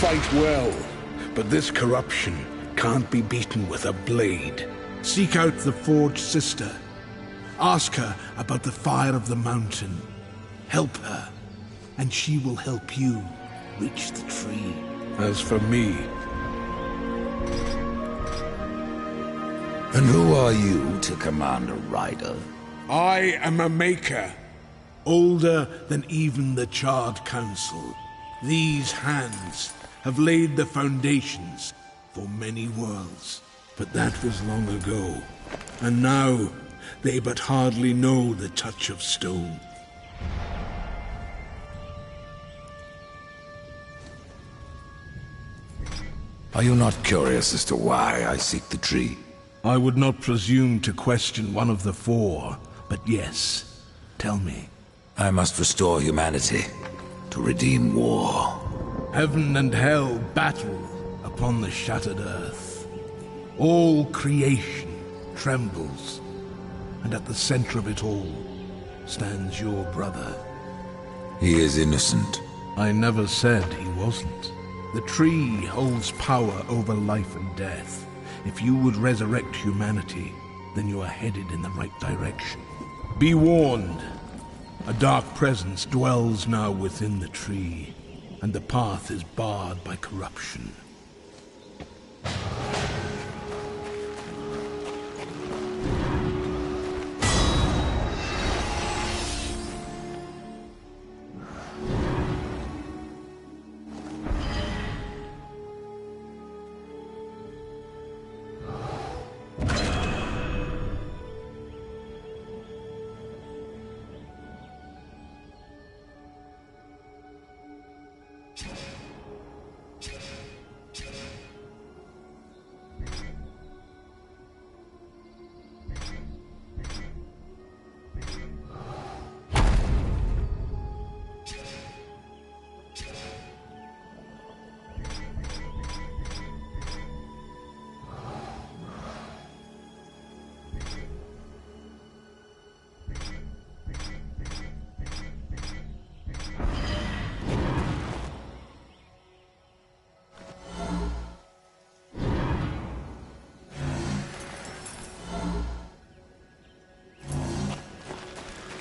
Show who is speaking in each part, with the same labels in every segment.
Speaker 1: fight well, but this corruption can't be beaten with a blade.
Speaker 2: Seek out the Forge Sister. Ask her about the fire of the mountain. Help her, and she will help you reach the tree.
Speaker 1: As for me...
Speaker 3: And who are you to command a rider?
Speaker 1: I am a maker.
Speaker 2: Older than even the Charred Council. These hands have laid the foundations for many worlds. But that was long ago. And now, they but hardly know the touch of stone.
Speaker 3: Are you not curious as to why I seek the tree?
Speaker 2: I would not presume to question one of the four, but yes, tell me.
Speaker 3: I must restore humanity, to redeem war.
Speaker 2: Heaven and hell battle upon the shattered earth. All creation trembles, and at the center of it all stands your brother.
Speaker 3: He is innocent.
Speaker 2: I never said he wasn't. The tree holds power over life and death. If you would resurrect humanity, then you are headed in the right direction. Be warned. A dark presence dwells now within the tree, and the path is barred by corruption.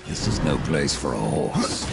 Speaker 3: This is no place for a horse.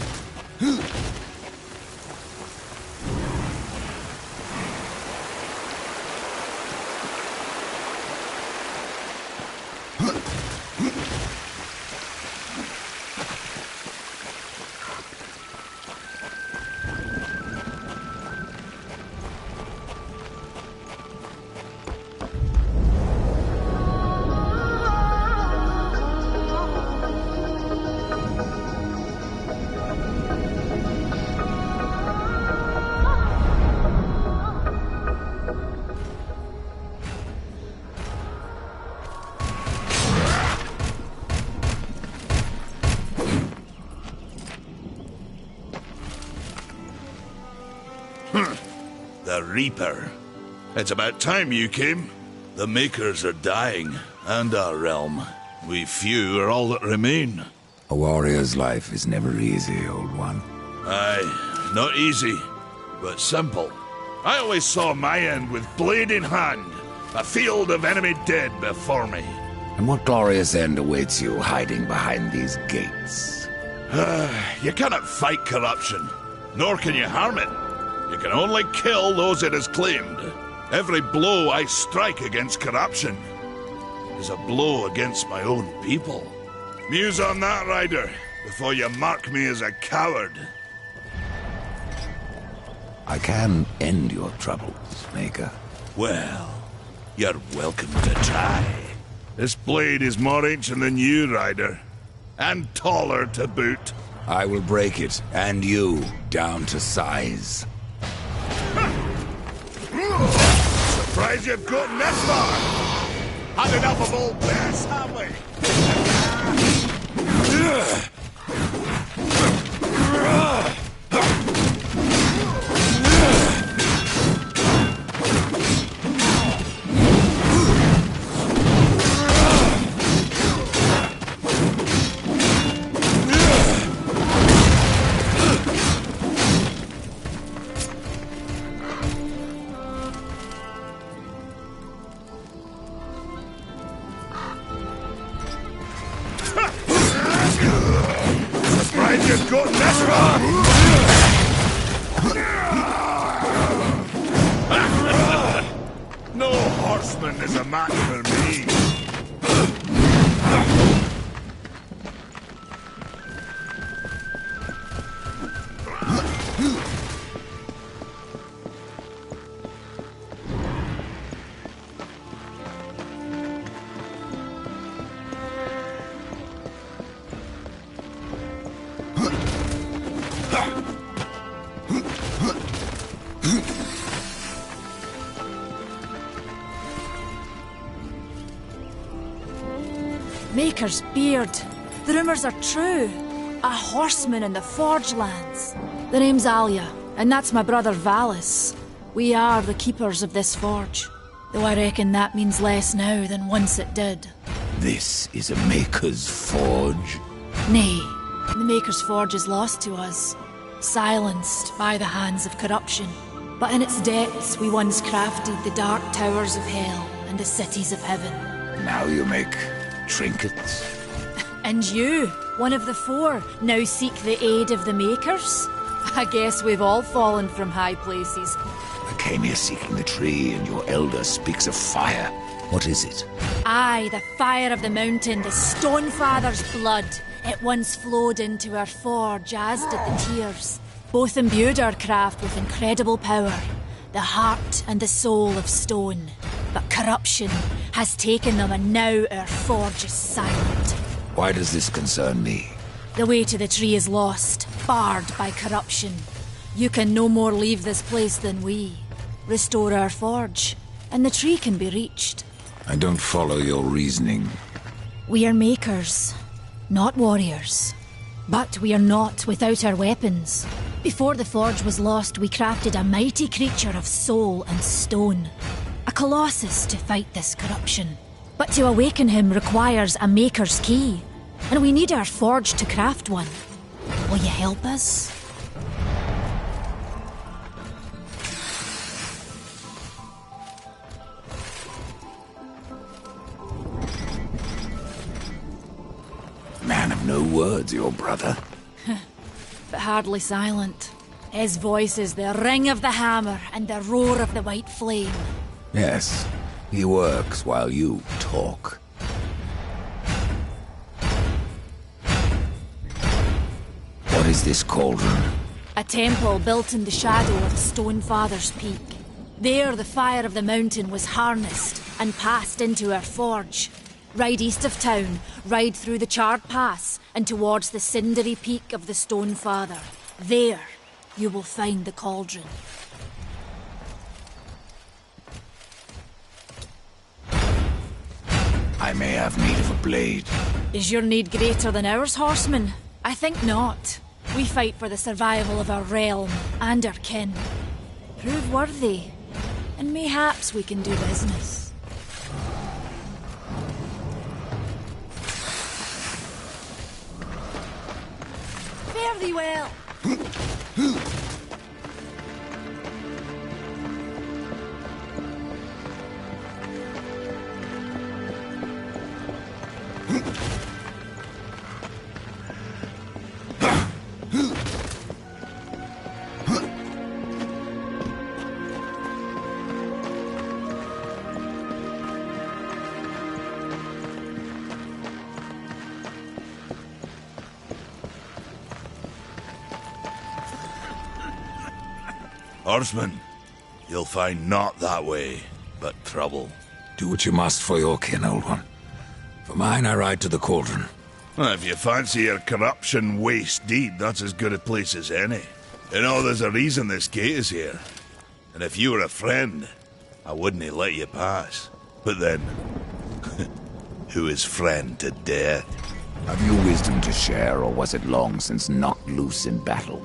Speaker 4: The Reaper. It's about time you came. The Makers are dying, and our realm. We few are all that remain.
Speaker 3: A warrior's life is never easy, old one.
Speaker 4: Aye, not easy, but simple. I always saw my end with blade in hand, a field of enemy dead before me.
Speaker 3: And what glorious end awaits you hiding behind these gates?
Speaker 4: You cannot fight corruption, nor can you harm it. You can only kill those it has claimed. Every blow I strike against corruption is a blow against my own people. Muse on that, Ryder, before you mark me as a coward.
Speaker 3: I can end your troubles, Maker.
Speaker 4: Well, you're welcome to try. This blade is more ancient than you, Ryder. And taller to boot.
Speaker 3: I will break it, and you, down to size.
Speaker 4: Surprised you've gotten this far! Had enough of old bears, have we? got this one! No horseman is a match for me.
Speaker 5: Maker's beard. The rumors are true. A horseman in the Forge lands. The name's Alia, and that's my brother Valis. We are the keepers of this forge. Though I reckon that means less now than once it did.
Speaker 3: This is a Maker's Forge?
Speaker 5: Nay, the Maker's Forge is lost to us. Silenced by the hands of corruption. But in its depths we once crafted the dark towers of hell and the cities of heaven.
Speaker 3: Now you make trinkets?
Speaker 5: And you, one of the four, now seek the aid of the Makers? I guess we've all fallen from high places.
Speaker 3: I came here seeking the tree, and your elder speaks of fire. What is it?
Speaker 5: Aye, the fire of the mountain, the Stonefather's blood. It once flowed into our forge, as did the tears. Both imbued our craft with incredible power, the heart and the soul of stone. But corruption has taken them, and now our forge is silent.
Speaker 3: Why does this concern me?
Speaker 5: The way to the tree is lost, barred by corruption. You can no more leave this place than we. Restore our forge, and the tree can be reached.
Speaker 3: I don't follow your reasoning.
Speaker 5: We are makers, not warriors. But we are not without our weapons. Before the forge was lost, we crafted a mighty creature of soul and stone. A colossus to fight this corruption. But to awaken him requires a maker's key. And we need our forge to craft one. Will you help us?
Speaker 3: Man of no words, your brother.
Speaker 5: But hardly silent. His voice is the ring of the hammer and the roar of the white flame.
Speaker 3: Yes, he works while you talk. What is this cauldron?
Speaker 5: A temple built in the shadow of Stonefather's Peak. There the fire of the mountain was harnessed and passed into our forge. Ride east of town, ride through the charred pass and towards the cindery peak of the Stonefather. There you will find the cauldron.
Speaker 3: I may have need of a blade.
Speaker 5: Is your need greater than ours, horseman? I think not. We fight for the survival of our realm and our kin. Prove worthy, and mayhaps we can do business. Fare thee well!
Speaker 4: Horseman, you'll find naught that way, but trouble.
Speaker 3: Do what you must for your kin, old one. For mine, I ride to the cauldron.
Speaker 4: Well, if you fancy your corruption waist deep, that's as good a place as any. You know, there's a reason this gate is here. And if you were a friend, I wouldn't let you pass. But then, who is friend to death?
Speaker 3: Have you wisdom to share, or was it long since knocked loose in battle?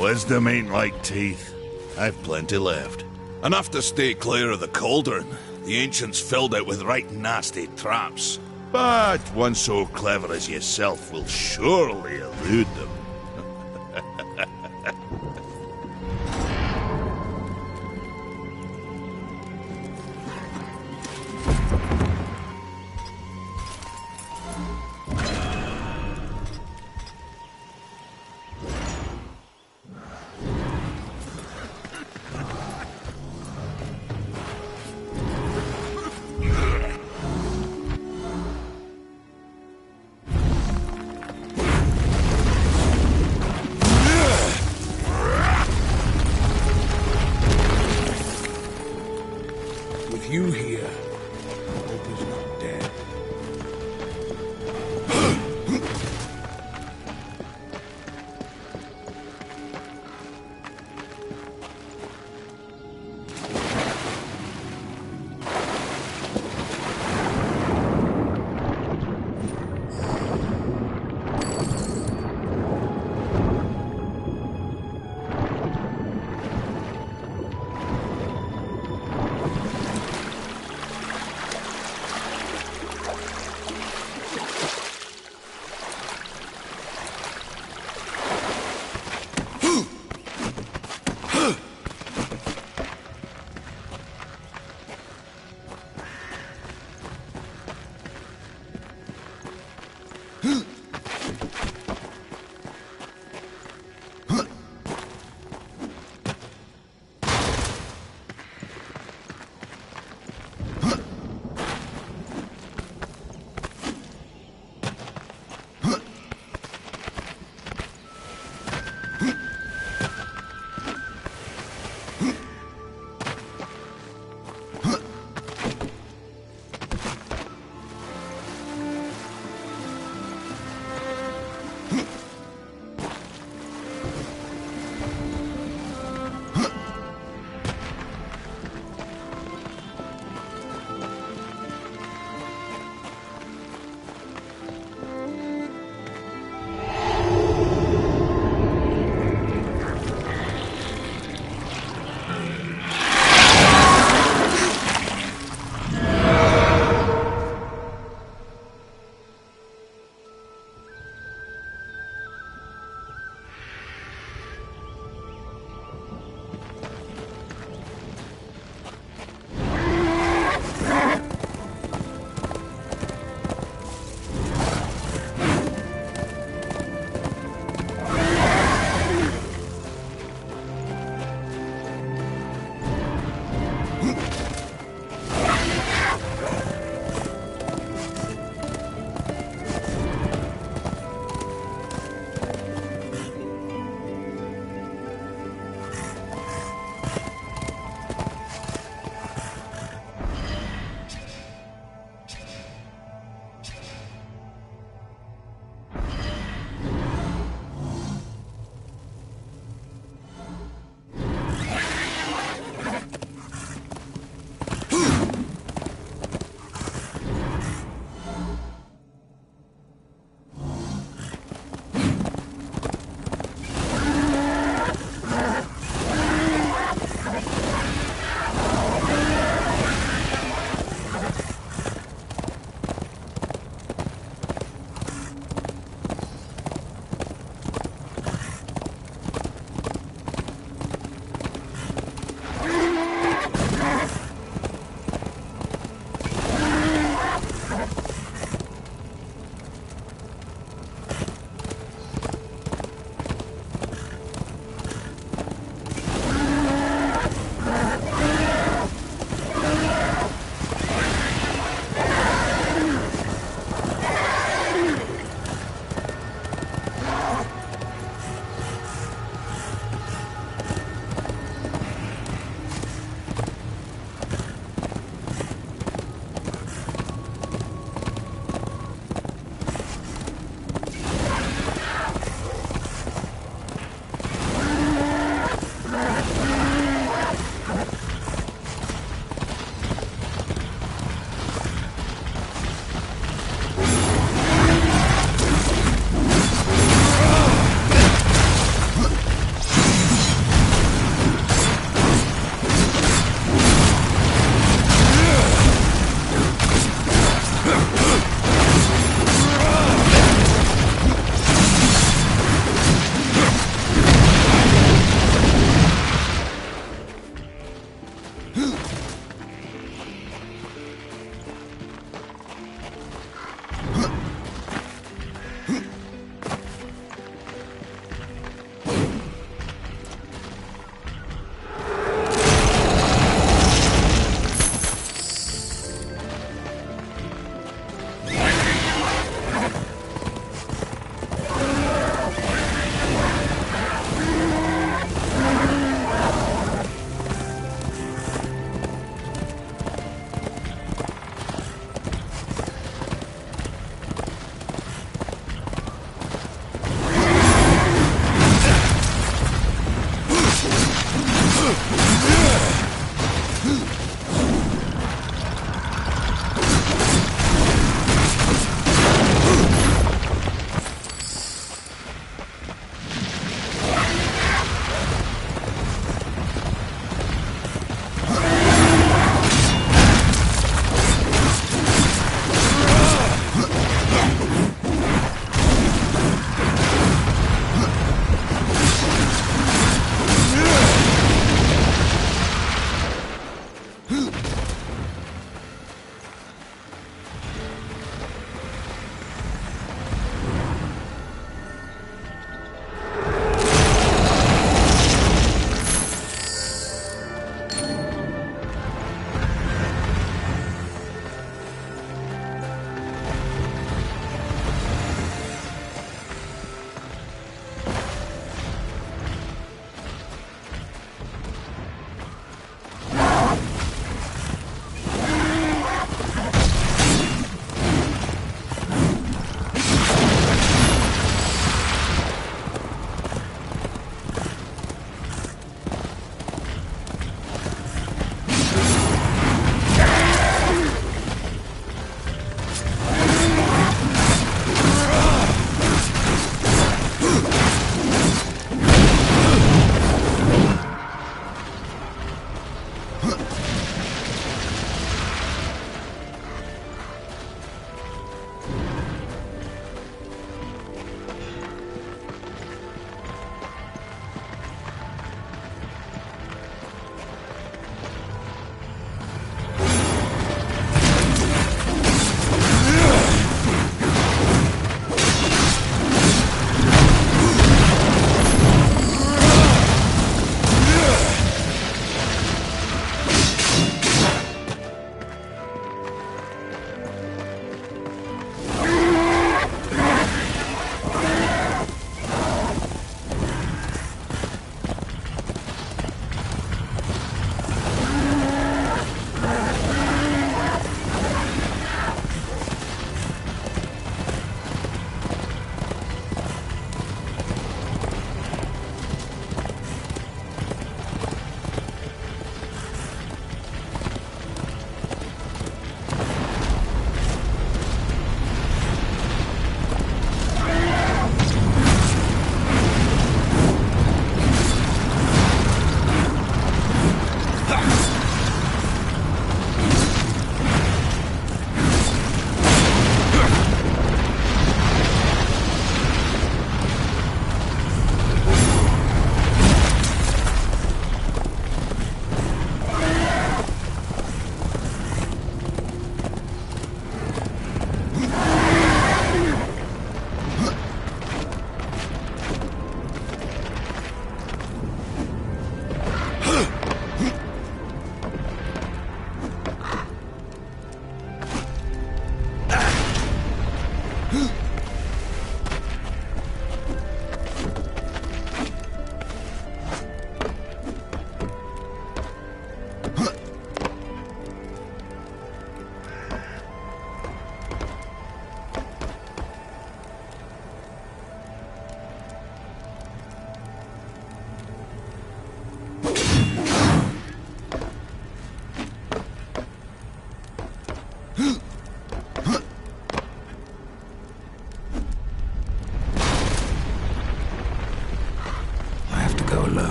Speaker 4: Wisdom ain't like teeth. I've plenty left. Enough to stay clear of the cauldron. The ancients filled it with right nasty traps. But one so clever as yourself will surely elude them.
Speaker 1: through here. Hope is not dead.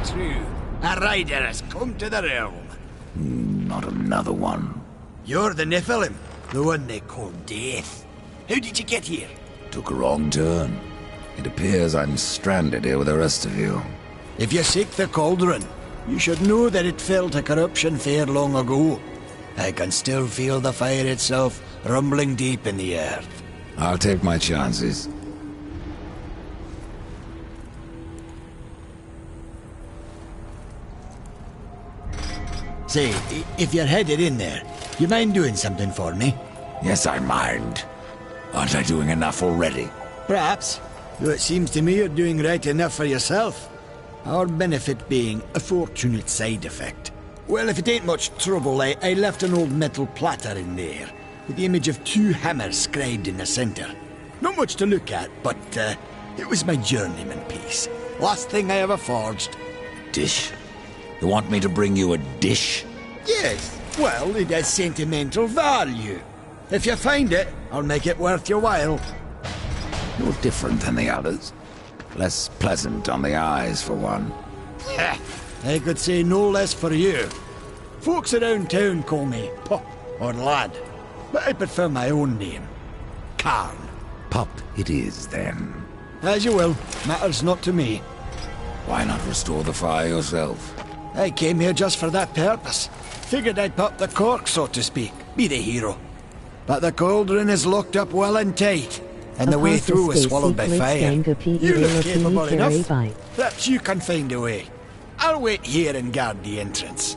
Speaker 6: true. A rider has come to the realm.
Speaker 3: Not another one.
Speaker 6: You're the Nephilim, the one they call Death. How did you get here?
Speaker 3: Took a wrong turn. It appears I'm stranded here with the rest of you.
Speaker 6: If you seek the cauldron, you should know that it fell to corruption fair long ago. I can still feel the fire itself rumbling deep in the earth.
Speaker 3: I'll take my chances.
Speaker 6: Say, if you're headed in there, you mind doing something for me?
Speaker 3: Yes, I mind. Aren't I doing enough already?
Speaker 6: Perhaps. Though it seems to me you're doing right enough for yourself. Our benefit being a fortunate side effect. Well, if it ain't much trouble, I left an old metal platter in there, with the image of 2 hammers scribed in the center. Not much to look at, but it was my journeyman piece. Last thing I ever forged.
Speaker 3: Dish? You want me to bring you a dish?
Speaker 6: Yes, well, it has sentimental value. If you find it, I'll make it worth your while.
Speaker 3: You're different than the others. Less pleasant on the eyes, for one.
Speaker 6: I could say no less for you. Folks around town call me Pup or Lad, but I prefer my own name. Karn.
Speaker 3: Pup it is, then.
Speaker 6: As you will. Matters not to me.
Speaker 3: Why not restore the fire yourself?
Speaker 6: I came here just for that purpose. Figured I'd pop the cork, so to speak. Be the hero. But the cauldron is locked up well and tight, and the way through is swallowed by fire. You look capable enough. Perhaps you can find a way. I'll wait here and guard the entrance.